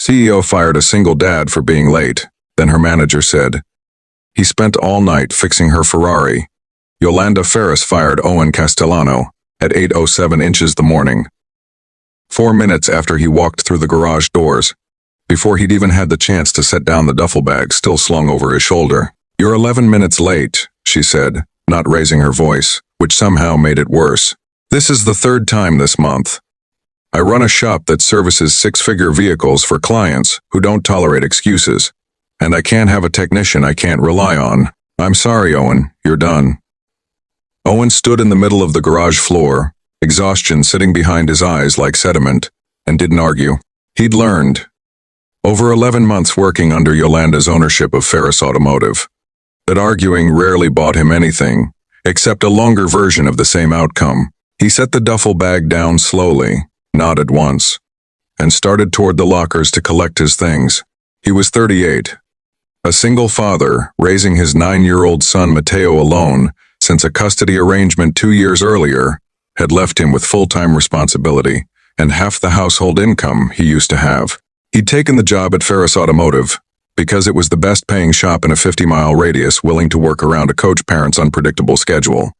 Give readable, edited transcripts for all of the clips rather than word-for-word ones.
CEO fired a single dad for being late. Then her manager said, he spent all night fixing her Ferrari. Yolanda Ferris fired Owen Castellano at 8:07 inches the morning. 4 minutes after he walked through the garage doors, before he'd even had the chance to set down the duffel bag still slung over his shoulder. "You're 11 minutes late," she said, not raising her voice, which somehow made it worse. "This is the third time this month. I run a shop that services six-figure vehicles for clients who don't tolerate excuses, and I can't have a technician I can't rely on. I'm sorry, Owen, you're done." Owen stood in the middle of the garage floor, exhaustion sitting behind his eyes like sediment, and didn't argue. He'd learned, over 11 months working under Yolanda's ownership of Ferris Automotive, that arguing rarely bought him anything, except a longer version of the same outcome. He set the duffel bag down slowly, nodded once, and started toward the lockers to collect his things. He was 38, a single father, raising his 9-year-old son Mateo alone, since a custody arrangement 2 years earlier had left him with full-time responsibility and half the household income he used to have. He'd taken the job at Ferris Automotive because it was the best-paying shop in a 50-mile radius willing to work around a coach parent's unpredictable schedule.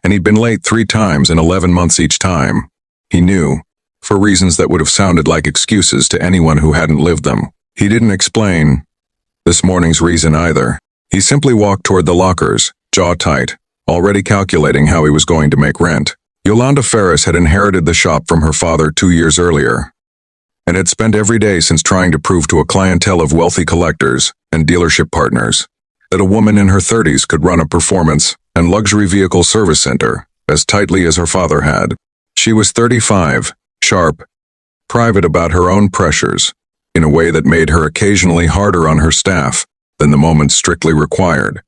And he'd been late 3 times in 11 months each time. He knew, for reasons that would have sounded like excuses to anyone who hadn't lived them. He didn't explain this morning's reason either. He simply walked toward the lockers, jaw tight, already calculating how he was going to make rent. Yolanda Ferris had inherited the shop from her father 2 years earlier, and had spent every day since trying to prove to a clientele of wealthy collectors and dealership partners that a woman in her 30s could run a performance and luxury vehicle service center as tightly as her father had. She was 35, sharp, private about her own pressures, in a way that made her occasionally harder on her staff than the moment strictly required.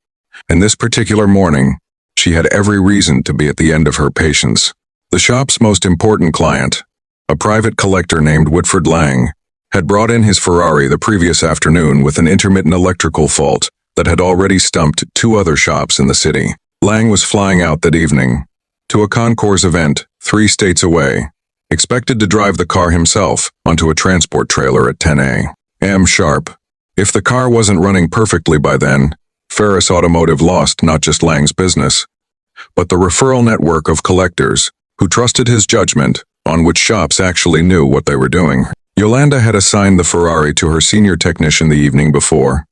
And this particular morning, she had every reason to be at the end of her patience. The shop's most important client, a private collector named Whitford Lang, had brought in his Ferrari the previous afternoon with an intermittent electrical fault that had already stumped 2 other shops in the city. Lang was flying out that evening to a concours event 3 states away, expected to drive the car himself onto a transport trailer at 10 a.m. sharp. If the car wasn't running perfectly by then, Ferris Automotive lost not just Lang's business, but the referral network of collectors who trusted his judgment on which shops actually knew what they were doing. Yolanda had assigned the Ferrari to her senior technician the evening before,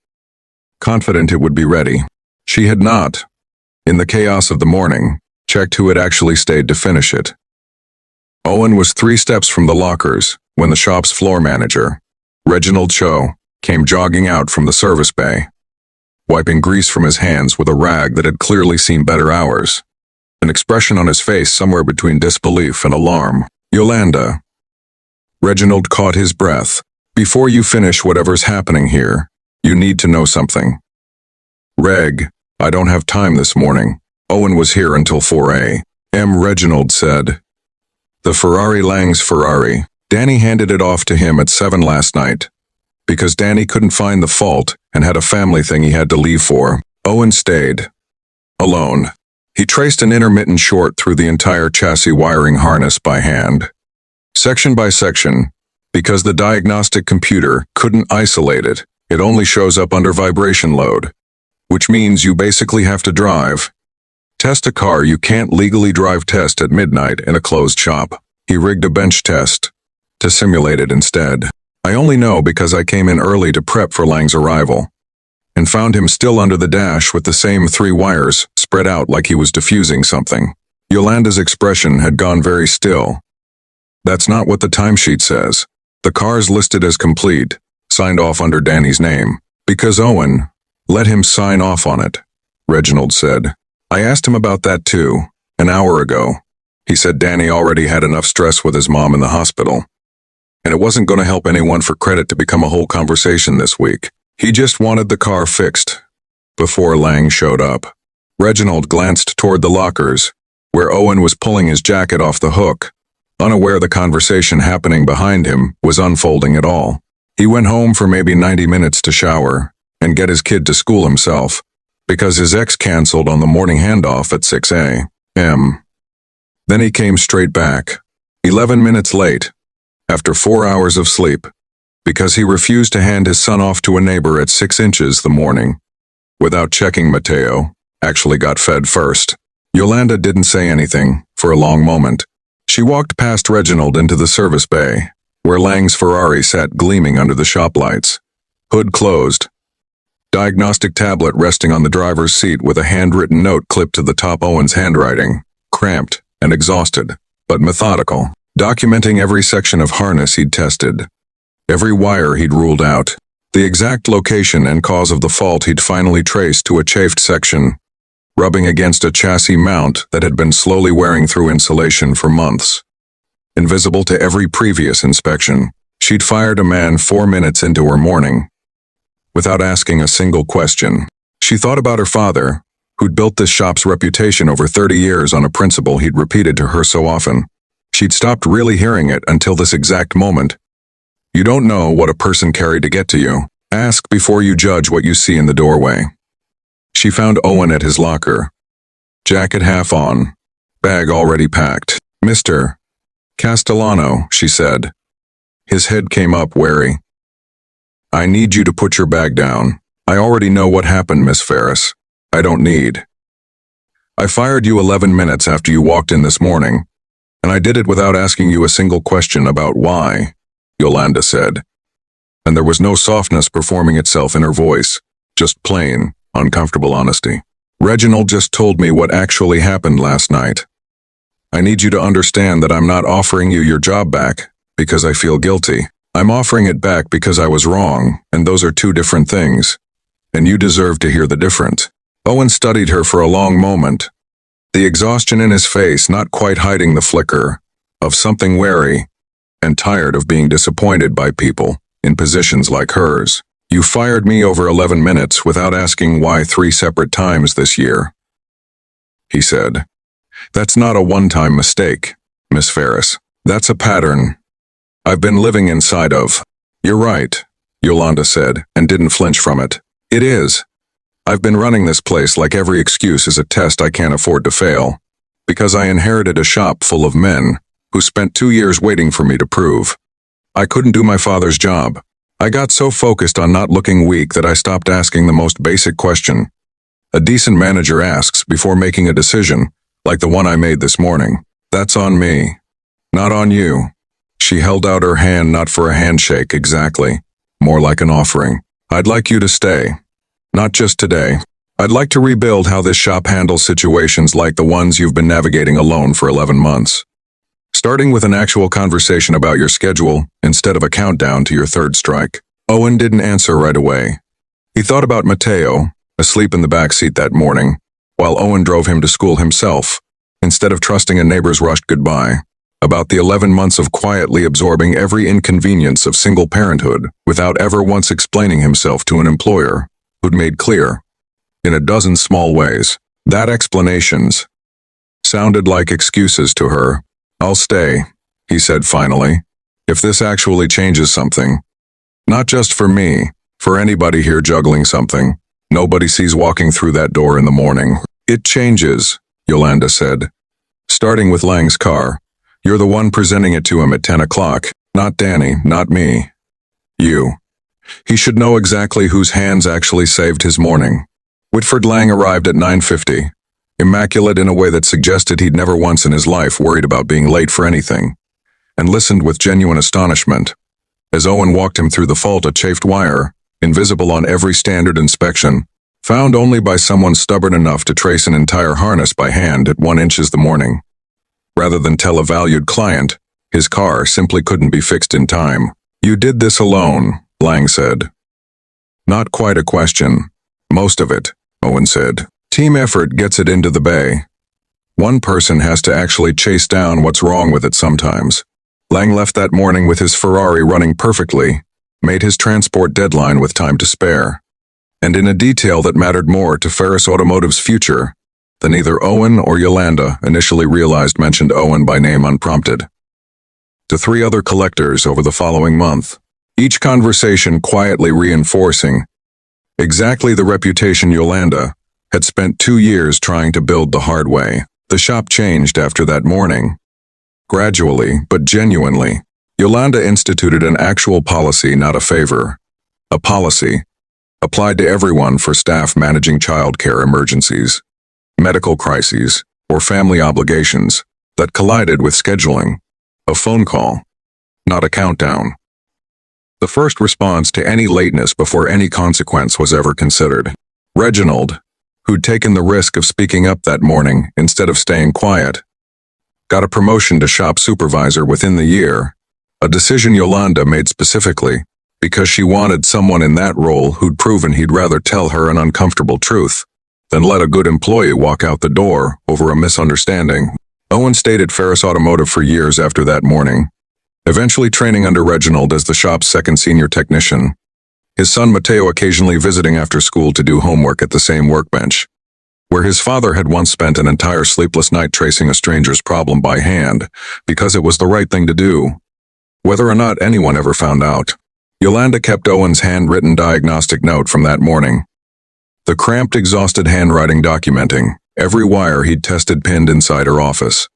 confident it would be ready. She had not, in the chaos of the morning, checked who had actually stayed to finish it. Owen was 3 steps from the lockers when the shop's floor manager, Reginald Cho, came jogging out from the service bay, wiping grease from his hands with a rag that had clearly seen better hours, an expression on his face somewhere between disbelief and alarm. "Yolanda." Reginald caught his breath. "Before you finish whatever's happening here, you need to know something." "Reg, I don't have time this morning. Owen was here until 4 a.m., Reginald said. "The Ferrari, Lang's Ferrari. Danny handed it off to him at 7 last night, because Danny couldn't find the fault and had a family thing he had to leave for. Owen stayed alone. He traced an intermittent short through the entire chassis wiring harness by hand, section by section, because the diagnostic computer couldn't isolate it. It only shows up under vibration load, which means you basically have to test a car you can't legally drive test at midnight in a closed shop. He rigged a bench test to simulate it instead. I only know because I came in early to prep for Lang's arrival, and found him still under the dash with the same 3 wires spread out like he was diffusing something." Yolanda's expression had gone very still. "That's not what the timesheet says. The car's listed as complete, signed off under Danny's name, because Owen let him sign off on it," Reginald said. "I asked him about that too, an hour ago. He said Danny already had enough stress with his mom in the hospital, and it wasn't going to help anyone for credit to become a whole conversation this week. He just wanted the car fixed before Lang showed up." Reginald glanced toward the lockers, where Owen was pulling his jacket off the hook, unaware the conversation happening behind him was unfolding at all. He went home for maybe 90 minutes to shower and get his kid to school himself, because his ex canceled on the morning handoff at 6 a.m. Then he came straight back, 11 minutes late, after 4 hours of sleep, because he refused to hand his son off to a neighbor at 6 inches the morning. Without checking, Mateo actually got fed first. Yolanda didn't say anything for a long moment. She walked past Reginald into the service bay, where Lang's Ferrari sat gleaming under the shop lights. Hood closed. Diagnostic tablet resting on the driver's seat with a handwritten note clipped to the top. Owen's handwriting, cramped and exhausted, but methodical, documenting every section of harness he'd tested, every wire he'd ruled out, the exact location and cause of the fault he'd finally traced to a chafed section, rubbing against a chassis mount that had been slowly wearing through insulation for months. Invisible to every previous inspection, she'd fired a man 4 minutes into her morning, without asking a single question. She thought about her father, who'd built this shop's reputation over 30 years on a principle he'd repeated to her so often. She'd stopped really hearing it until this exact moment. You don't know what a person carried to get to you. Ask before you judge what you see in the doorway. She found Owen at his locker. Jacket half on, bag already packed. Mr. Castellano, she said. His head came up wary. I need you to put your bag down. I already know what happened, Miss Ferris. I don't need. I fired you 11 minutes after you walked in this morning, and I did it without asking you a single question about why, Yolanda said. And there was no softness performing itself in her voice, just plain, uncomfortable honesty. Reginald just told me what actually happened last night. I need you to understand that I'm not offering you your job back because I feel guilty. I'm offering it back because I was wrong, and those are two different things. And you deserve to hear the difference. Owen studied her for a long moment, the exhaustion in his face not quite hiding the flicker of something wary and tired of being disappointed by people in positions like hers. You fired me over 11 minutes without asking why 3 separate times this year, he said. That's not a one-time mistake, Miss Ferris. That's a pattern I've been living inside of. You're right, Yolanda said, and didn't flinch from it. It is. I've been running this place like every excuse is a test I can't afford to fail, because I inherited a shop full of men who spent 2 years waiting for me to prove I couldn't do my father's job. I got so focused on not looking weak that I stopped asking the most basic question a decent manager asks before making a decision, like the one I made this morning. That's on me, not on you. She held out her hand, not for a handshake exactly, more like an offering. I'd like you to stay. Not just today. I'd like to rebuild how this shop handles situations like the ones you've been navigating alone for 11 months. Starting with an actual conversation about your schedule instead of a countdown to your third strike. Owen didn't answer right away. He thought about Mateo, asleep in the back seat that morning, while Owen drove him to school himself, instead of trusting a neighbor's rushed goodbye. About the 11 months of quietly absorbing every inconvenience of single parenthood without ever once explaining himself to an employer who'd made clear, in a dozen small ways, that explanations sounded like excuses to her. I'll stay, he said finally, if this actually changes something. Not just for me, for anybody here juggling something. Nobody sees walking through that door in the morning. It changes, Yolanda said. Starting with Lang's car. You're the one presenting it to him at 10 o'clock. Not Danny, not me. You. He should know exactly whose hands actually saved his morning. Whitford Lang arrived at 9:50, immaculate in a way that suggested he'd never once in his life worried about being late for anything, and listened with genuine astonishment as Owen walked him through the fault, a chafed wire, invisible on every standard inspection, found only by someone stubborn enough to trace an entire harness by hand at 1 inches the morning. Rather than tell a valued client, his car simply couldn't be fixed in time. You did this alone, Lang said. Not quite a question. Most of it, Owen said. Team effort gets it into the bay. One person has to actually chase down what's wrong with it sometimes. Lang left that morning with his Ferrari running perfectly, made his transport deadline with time to spare, and in a detail that mattered more to Ferris Automotive's future than either Owen or Yolanda initially realized. Mentioned Owen by name unprompted to 3 other collectors over the following month, each conversation quietly reinforcing exactly the reputation Yolanda had spent 2 years trying to build the hard way. The shop changed after that morning. Gradually, but genuinely. Yolanda instituted an actual policy, not a favor. A policy applied to everyone for staff managing childcare emergencies, medical crises, or family obligations that collided with scheduling. A phone call, not a countdown. The first response to any lateness before any consequence was ever considered. Reginald, who'd taken the risk of speaking up that morning instead of staying quiet, got a promotion to shop supervisor within the year, a decision Yolanda made specifically because she wanted someone in that role who'd proven he'd rather tell her an uncomfortable truth than let a good employee walk out the door over a misunderstanding. Owen stayed at Ferris Automotive for years after that morning, eventually training under Reginald as the shop's second senior technician, his son Mateo occasionally visiting after school to do homework at the same workbench, where his father had once spent an entire sleepless night tracing a stranger's problem by hand because it was the right thing to do. Whether or not anyone ever found out, Yolanda kept Owen's handwritten diagnostic note from that morning. The cramped, exhausted handwriting documenting every wire he'd tested pinned inside her office.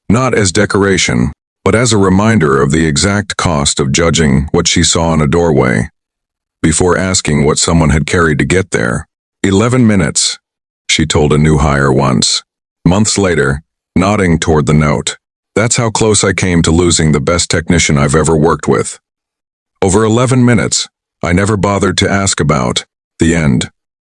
Not as decoration, but as a reminder of the exact cost of judging what she saw in a doorway before asking what someone had carried to get there. 11 minutes, she told a new hire once. Months later, nodding toward the note. That's how close I came to losing the best technician I've ever worked with. Over 11 minutes, I never bothered to ask about the end.